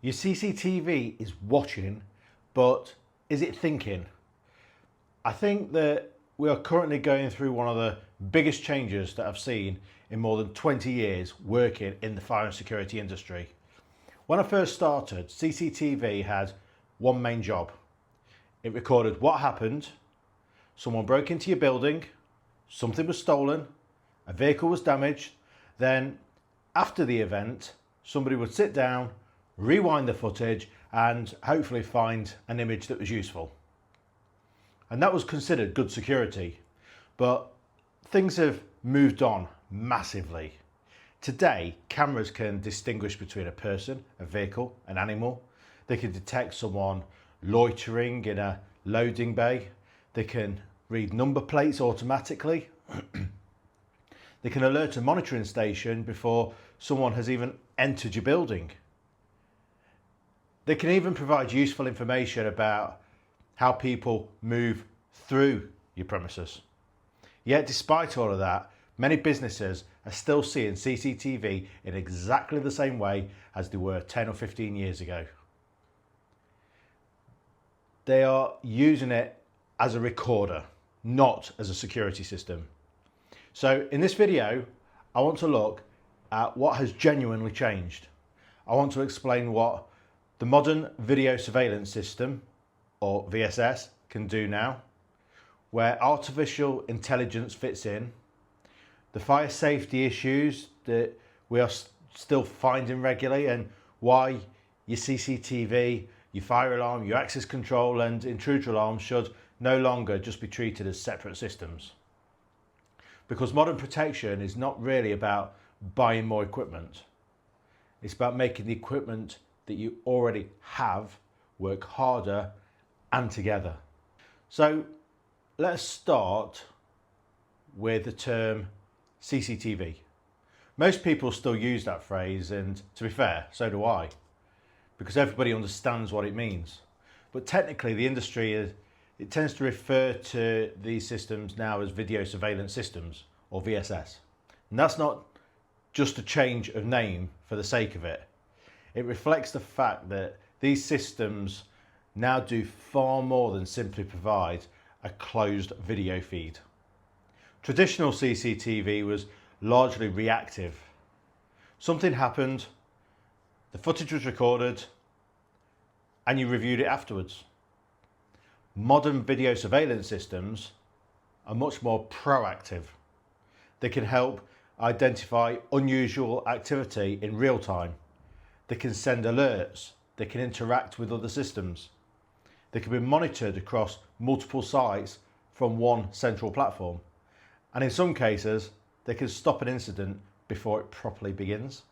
Your CCTV is watching, but is it thinking? I think that we are currently going through one of the biggest changes that I've seen in more than 20 years working in the fire and security industry. When I first started, CCTV had one main job. It recorded what happened, someone broke into your building, something was stolen, a vehicle was damaged, then after the event, somebody would sit down, rewind the footage and hopefully find an image that was useful. And that was considered good security, but things have moved on massively. Today, cameras can distinguish between a person, a vehicle, an animal. They can detect someone loitering in a loading bay. They can read number plates automatically. They can alert a monitoring station before someone has even entered your building. They can even provide useful information about how people move through your premises. Yet despite all of that, many businesses are still seeing CCTV in exactly the same way as they were 10 or 15 years ago. They are using it as a recorder, not as a security system. So in this video, I want to look at what has genuinely changed. I want to explain what the modern video surveillance system, or VSS, can do now, where artificial intelligence fits in, the fire safety issues that we are still finding regularly, and why your CCTV, your fire alarm, your access control and intruder alarm should no longer just be treated as separate systems. Because modern protection is not really about buying more equipment. It's about making the equipment that you already have work harder and together. So let's start with the term CCTV. Most people still use that phrase, and to be fair, so do I, because everybody understands what it means. But technically the industry it tends to refer to these systems now as video surveillance systems, or VSS. And that's not just a change of name for the sake of it. It reflects the fact that these systems now do far more than simply provide a closed video feed. Traditional CCTV was largely reactive. Something happened, the footage was recorded, and you reviewed it afterwards. Modern video surveillance systems are much more proactive. They can help identify unusual activity in real time. They can send alerts. They can interact with other systems. They can be monitored across multiple sites from one central platform. And in some cases, they can stop an incident before it properly begins.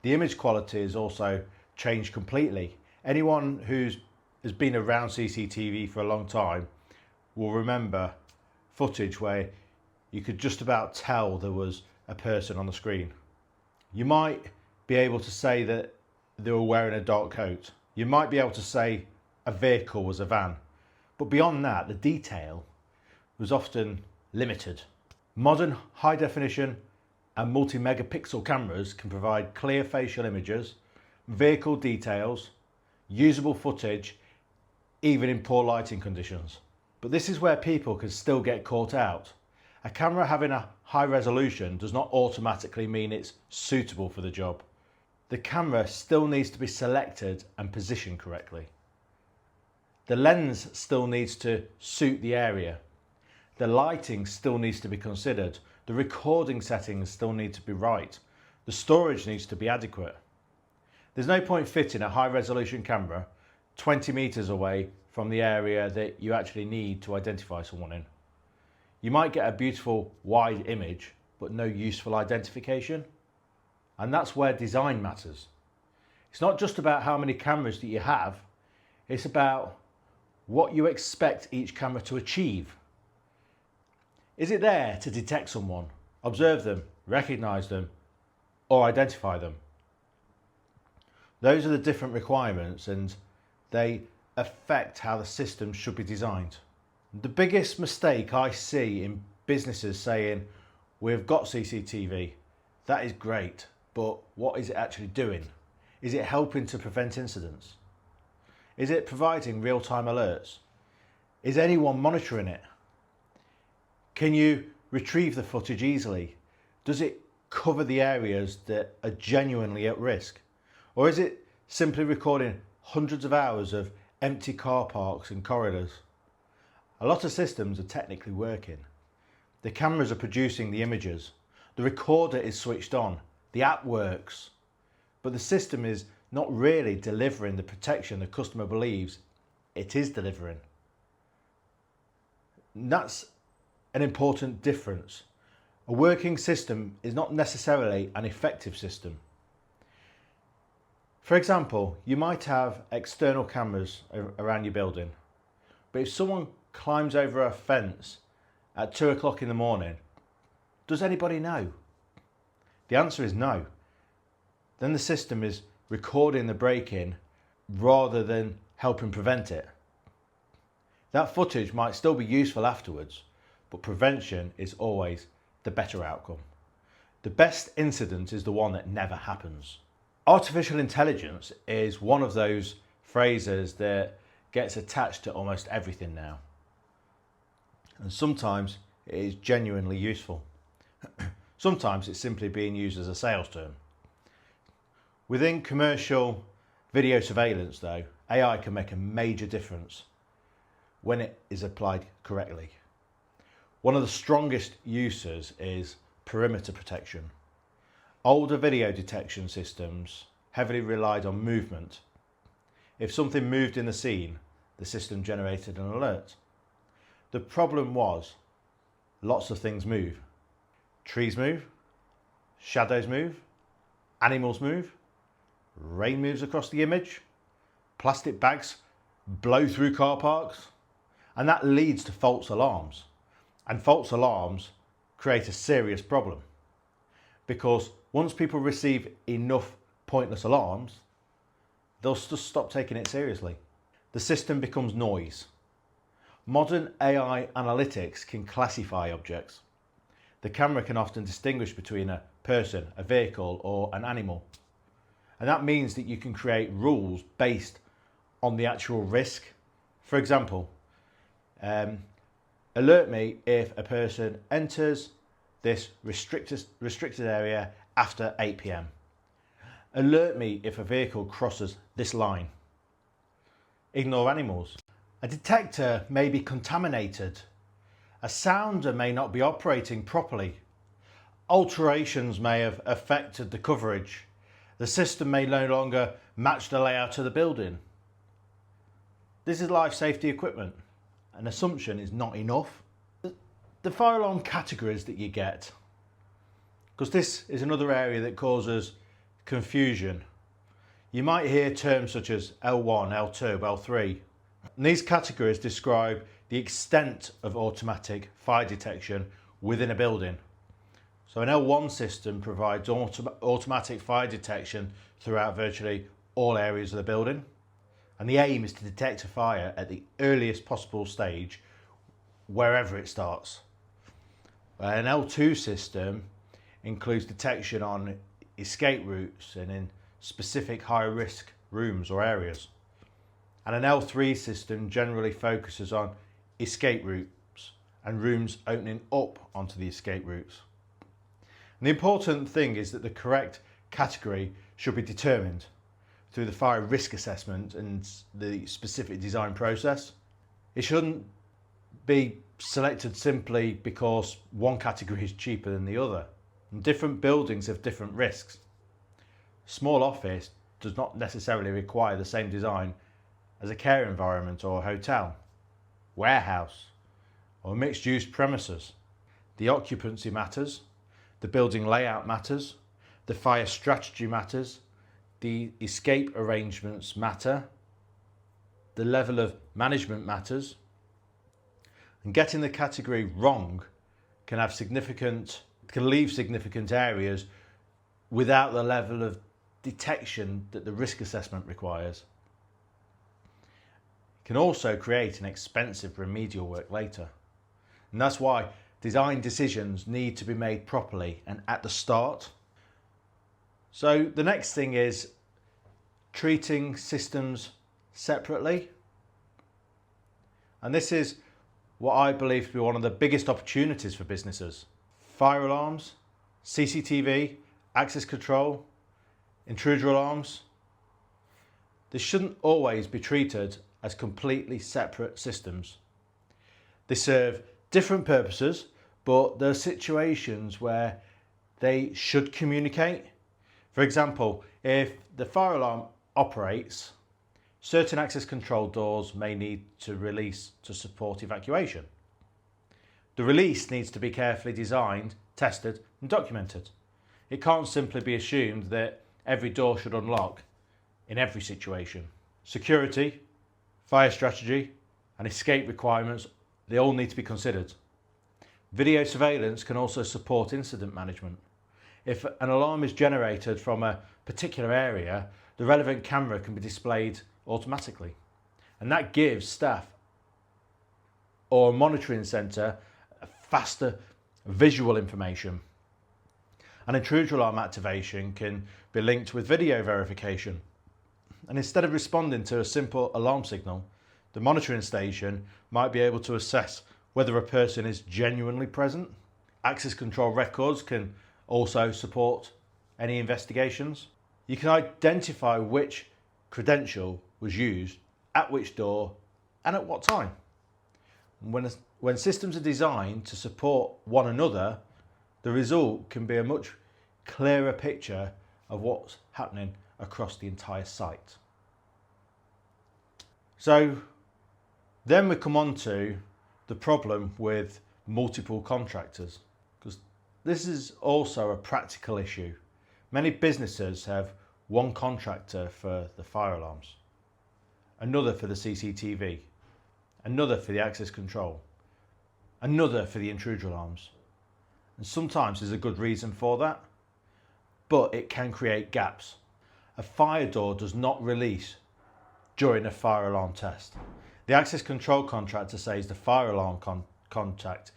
The image quality has also changed completely. Anyone who's has been around CCTV for a long time will remember footage where you could just about tell there was a person on the screen. You might be able to say that they were wearing a dark coat. You might be able to say a vehicle was a van. But beyond that, the detail was often limited. Modern high definition and multi-megapixel cameras can provide clear facial images, vehicle details, usable footage, even in poor lighting conditions. But this is where people can still get caught out. A camera having a high resolution does not automatically mean it's suitable for the job. The camera still needs to be selected and positioned correctly. The lens still needs to suit the area. The lighting still needs to be considered. The recording settings still need to be right. The storage needs to be adequate. There's no point fitting a high resolution camera 20 meters away from the area that you actually need to identify someone in. You might get a beautiful wide image, but no useful identification. And that's where design matters. It's not just about how many cameras that you have, it's about what you expect each camera to achieve. Is it there to detect someone, observe them, recognize them, or identify them? Those are the different requirements, and they affect how the system should be designed. The biggest mistake I see in businesses saying, we've got CCTV, that is great, but what is it actually doing? Is it helping to prevent incidents? Is it providing real-time alerts? Is anyone monitoring it? Can you retrieve the footage easily? Does it cover the areas that are genuinely at risk? Or is it simply recording hundreds of hours of empty car parks and corridors? A lot of systems are technically working. The cameras are producing the images. The recorder is switched on. The app works. But the system is not really delivering the protection the customer believes it is delivering. And that's an important difference. A working system is not necessarily an effective system. For example, you might have external cameras around your building, but if someone climbs over a fence at 2 o'clock in the morning, does anybody know? The answer is no. Then the system is recording the break-in rather than helping prevent it. That footage might still be useful afterwards, but prevention is always the better outcome. The best incident is the one that never happens. Artificial intelligence is one of those phrases that gets attached to almost everything now. And sometimes it is genuinely useful. Sometimes it's simply being used as a sales term. Within commercial video surveillance though, AI can make a major difference when it is applied correctly. One of the strongest uses is perimeter protection. Older video detection systems heavily relied on movement. If something moved in the scene, the system generated an alert. The problem was, lots of things move. Trees move, shadows move, animals move, rain moves across the image, plastic bags blow through car parks, and that leads to false alarms. And false alarms create a serious problem, because once people receive enough pointless alarms, they'll just stop taking it seriously. The system becomes noise. Modern AI analytics can classify objects. The camera can often distinguish between a person, a vehicle, or an animal. And that means that you can create rules based on the actual risk. For example, alert me if a person enters this restricted area after 8 p.m. Alert me if a vehicle crosses this line. Ignore animals. A detector may be contaminated. A sounder may not be operating properly. Alterations may have affected the coverage. The system may no longer match the layout of the building. This is life safety equipment. An assumption is not enough. The fire alarm categories that you get, because this is another area that causes confusion. You might hear terms such as L1, L2, L3. And these categories describe the extent of automatic fire detection within a building. So an L1 system provides automatic fire detection throughout virtually all areas of the building. And the aim is to detect a fire at the earliest possible stage, wherever it starts. An L2 system includes detection on escape routes and in specific high risk rooms or areas. And an L3 system generally focuses on escape routes and rooms opening up onto the escape routes. And the important thing is that the correct category should be determined through the fire risk assessment and the specific design process. It shouldn't be selected simply because one category is cheaper than the other. And different buildings have different risks. Small office does not necessarily require the same design as a care environment or a hotel, warehouse, or mixed-use premises. The occupancy matters, the building layout matters, the fire strategy matters, the escape arrangements matter, the level of management matters, and getting the category wrong can leave significant areas without the level of detection that the risk assessment requires. It can also create an expensive remedial work later. And that's why design decisions need to be made properly and at the start. So the next thing is treating systems separately. And this is what I believe to be one of the biggest opportunities for businesses. Fire alarms, CCTV, access control, intruder alarms. They shouldn't always be treated as completely separate systems. They serve different purposes, but there are situations where they should communicate. For example, if the fire alarm operates, certain access control doors may need to release to support evacuation. The release needs to be carefully designed, tested and documented. It can't simply be assumed that every door should unlock in every situation. Security, fire strategy and escape requirements, they all need to be considered. Video surveillance can also support incident management. If an alarm is generated from a particular area, the relevant camera can be displayed automatically. And that gives staff or a monitoring centre faster visual information. An intruder alarm activation can be linked with video verification. And instead of responding to a simple alarm signal, the monitoring station might be able to assess whether a person is genuinely present. Access control records can also support any investigations. You can identify which credential was used at which door and at what time. When systems are designed to support one another, the result can be a much clearer picture of what's happening across the entire site. So then we come on to the problem with multiple contractors, because this is also a practical issue. Many businesses have one contractor for the fire alarms, another for the CCTV, another for the access control, another for the intruder alarms. And sometimes there's a good reason for that, but it can create gaps. A fire door does not release during a fire alarm test. The access control contractor says the fire alarm contact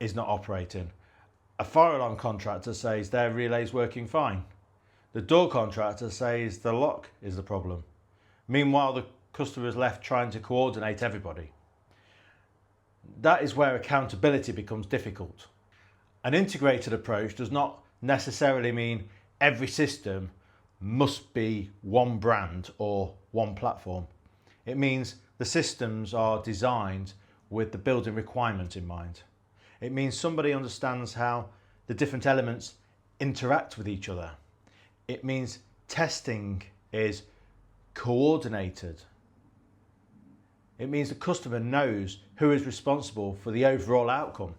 is not operating. A fire alarm contractor says their relay is working fine. The door contractor says the lock is the problem. Meanwhile, the customer is left trying to coordinate everybody. That is where accountability becomes difficult. An integrated approach does not necessarily mean every system must be one brand or one platform. It means the systems are designed with the building requirement in mind. It means somebody understands how the different elements interact with each other. It means testing is coordinated. It means the customer knows who is responsible for the overall outcome.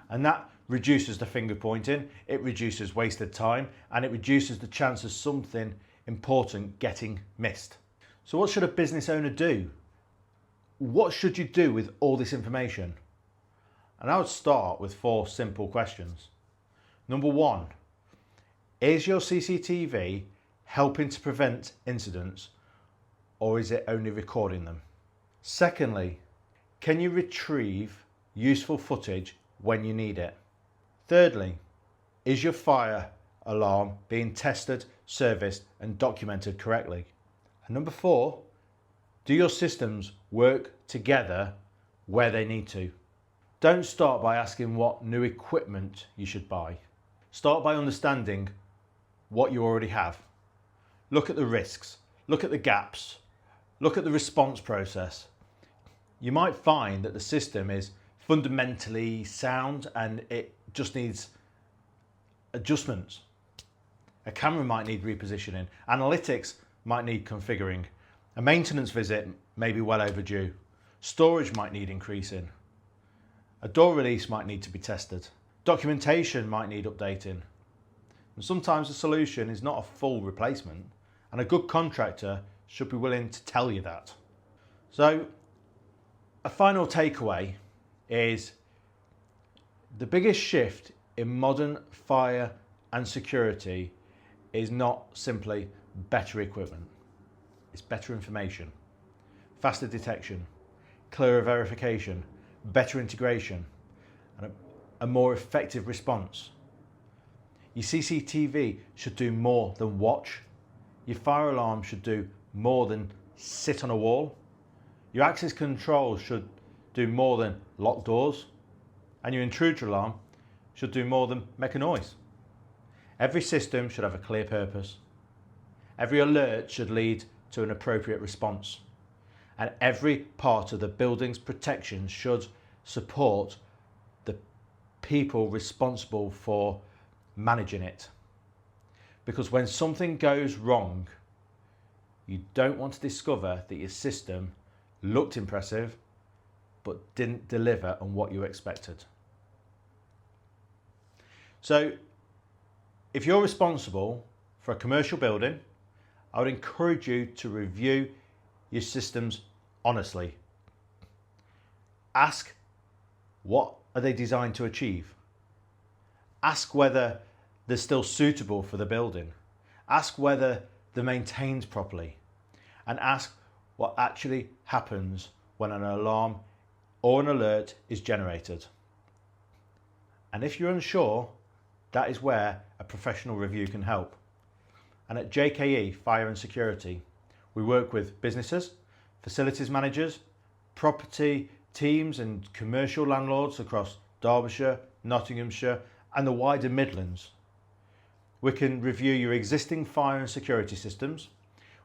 And that reduces the finger pointing, it reduces wasted time, and it reduces the chance of something important getting missed. So what should a business owner do? What should you do with all this information? And I would start with 4 simple questions. Number 1, is your CCTV helping to prevent incidents, or is it only recording them? Secondly, can you retrieve useful footage when you need it? Thirdly, is your fire alarm being tested, serviced and documented correctly? And number 4, do your systems work together where they need to? Don't start by asking what new equipment you should buy. Start by understanding what you already have. Look at the risks, look at the gaps, look at the response process. You might find that the system is fundamentally sound and it just needs adjustments. A camera might need repositioning, analytics might need configuring, a maintenance visit may be well overdue, storage might need increasing, a door release might need to be tested, documentation might need updating. And sometimes the solution is not a full replacement, and a good contractor should be willing to tell you that. So a final takeaway is the biggest shift in modern fire and security is not simply better equipment. It's better information, faster detection, clearer verification, better integration, and a more effective response. Your CCTV should do more than watch. your fire alarm should do more than sit on a wall. Your access control should do more than lock doors. And your intruder alarm should do more than make a noise. Every system should have a clear purpose. Every alert should lead to an appropriate response. And every part of the building's protection should support the people responsible for managing it. Because when something goes wrong, you don't want to discover that your system looked impressive but didn't deliver on what you expected. So if you're responsible for a commercial building, I would encourage you to review your systems honestly. Ask, what are they designed to achieve? Ask whether they're still suitable for the building. Ask whether they're maintained properly. And ask what actually happens when an alarm or an alert is generated. And if you're unsure, that is where a professional review can help. And at JKE Fire and Security, we work with businesses, facilities managers, property teams and commercial landlords across Derbyshire, Nottinghamshire and the wider Midlands. We can review your existing fire and security systems,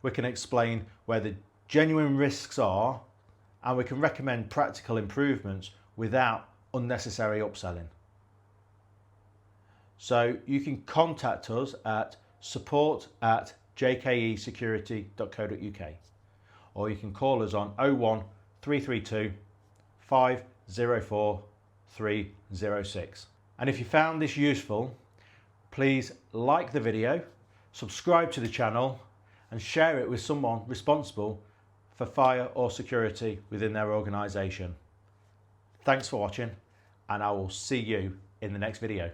we can explain where the genuine risks are, and we can recommend practical improvements without unnecessary upselling. So you can contact us at support@jkesecurity.co.uk, or you can call us on 01332 504 306. And if you found this useful, please like the video, subscribe to the channel and share it with someone responsible for fire or security within their organisation. Thanks for watching, and I will see you in the next video.